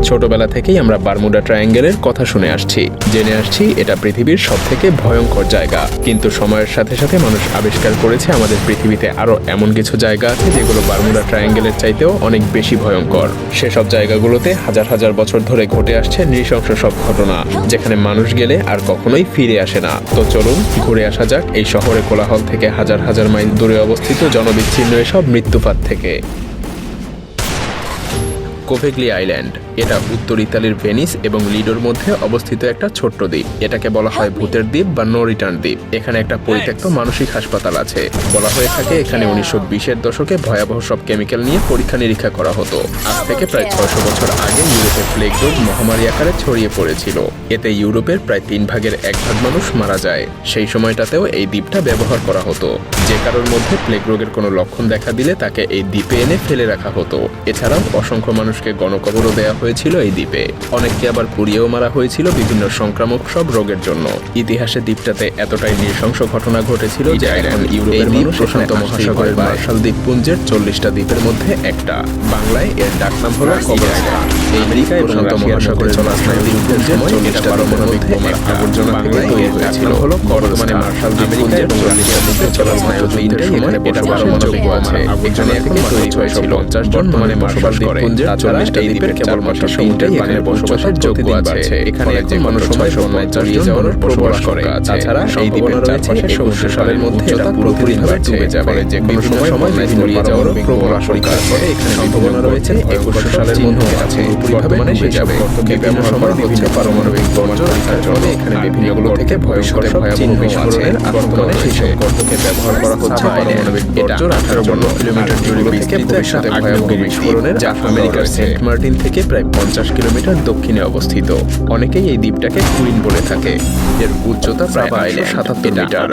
ছোটবেলা থেকেই আমরা বারমুডা ট্রায়াঙ্গেলের কথা শুনে আসছি, জেনে আসছি এটা পৃথিবীর সবথেকে ভয়ঙ্কর জায়গা। কিন্তু সময়ের সাথে সাথে মানুষ আবিষ্কার করেছে আমাদের পৃথিবীতে আরও এমন কিছু জায়গা আছে যেগুলো বারমুডা ট্রায়াঙ্গেলের চাইতেও অনেক বেশি ভয়ঙ্কর। সেসব জায়গাগুলোতে হাজার হাজার বছর ধরে ঘটে আসছে নৃশংস সব ঘটনা, যেখানে মানুষ গেলে আর কখনোই ফিরে আসে না। তো চলুন ঘুরে আসা যাক এই শহরে কোলাহল থেকে হাজার হাজার মাইল দূরে অবস্থিত জনবিচ্ছিন্ন এসব মৃত্যুপাত থেকে। কোভেগলি আইল্যান্ড, এটা উত্তর ইতালির ভেনিস এবং লিডোর মধ্যে অবস্থিত একটা ছোট্ট দ্বীপ। এটাকে বলা হয় ভূতের দ্বীপ বা নো রিটার্ন দ্বীপ। এখানে একটা পরিত্যক্ত মানসিক হাসপাতাল আছে। বলা হয়ে থাকে এখানে 1920-এর দশকে ভয়াবহ সব কেমিক্যাল নিয়ে পরীক্ষা নিরীক্ষা করা হতো। আজ থেকে প্রায় 600 বছর আগে ইউরোপে প্লেগ রোগ মহামারী আকারে ছড়িয়ে পড়েছিল। এতে ইউরোপের প্রায় 3 ভাগের 1 ভাগ মানুষ মারা যায়। সেই সময়টাতেও এই দ্বীপটা ব্যবহার করা হতো। যে কারোর মধ্যে প্লেগ রোগের কোনো লক্ষণ দেখা দিলে তাকে এই দ্বীপে এনে ফেলে রাখা হতো। এছাড়াও অসংখ্য মানুষকে গণকবরও দেওয়া হয়েছিল এই দ্বীপে। অনেককে আবার পুড়িয়েও মারা হয়েছিল বিভিন্ন সংক্রামক সব রোগের জন্য। ইতিহাসে দ্বীপটাতে এতটাই নৃশংস ঘটনা ঘটেছিল যে এখন ইউরোপের মানুষ প্রশান্ত মহাসাগরের মার্শাল দ্বীপপুঞ্জের 40টা দ্বীপের মধ্যে একটা। বাংলায় এর ডাকনাম হলো কবরস্থান। আমেরিকা এবং মহাসাগরের চলাচল দ্বীপপুঞ্জের 40টা পারমাণবিক বোমার আবর্জনা থেকে তৈরি হয়েছিল হলো বর্তমানে মার্শাল দ্বীপপুঞ্জের এবং রাশিয়ার মধ্যে চলাচল দ্বীপের সময় এটা পারমাণবিক বোমার আবর্জনা থেকে তৈরি হয়েছিল 50 জন বর্তমানে মার্শাল দ্বীপপুঞ্জের 40টা দ্বীপের কেবলমাত্র সমুদ্রের এখানে বসবাসের যোগ্য আছে। এখানে যে কোনো সময় বন্যায় তলিয়ে যাওয়ার বসবাস করে। তাছাড়া এই দ্বীপের চারপাশে 1900 সালের মধ্যে এটা পুরোপুরিভাবে ডুবে যাবে। যে কোনো সময় বন্যায় তলিয়ে যাওয়ার প্রবল আশঙ্কা আছে। এখানে সম্ভাবনা রয়েছে 2100 সালের মধ্যে আছে বর্তমানে সেই যাবে। বিভিন্ন সময় হচ্ছে পারমাণবিক বোমা রাখার জন্য এখানে বিভিন্নগুলো থেকে ভয়ঙ্কর ভয়াবহ বিস্ফোরণের বর্তমানে সেই সব গর্তকে ব্যবহার করা হচ্ছে পারমাণবিক বর্জ্য রাখার জন্য। কিলোমিটার দূরে থেকে ভবিষ্যতে ভয়াবহ বিস্ফোরণের যা আমেরিকার সেন্ট মার্টিন থেকে প্রায় 50 কিলোমিটার দক্ষিণে অবস্থিত। অনেকেই এই দ্বীপটাকে কুইন বলে থাকে। এর উচ্চতা প্রায় 877 মিটার।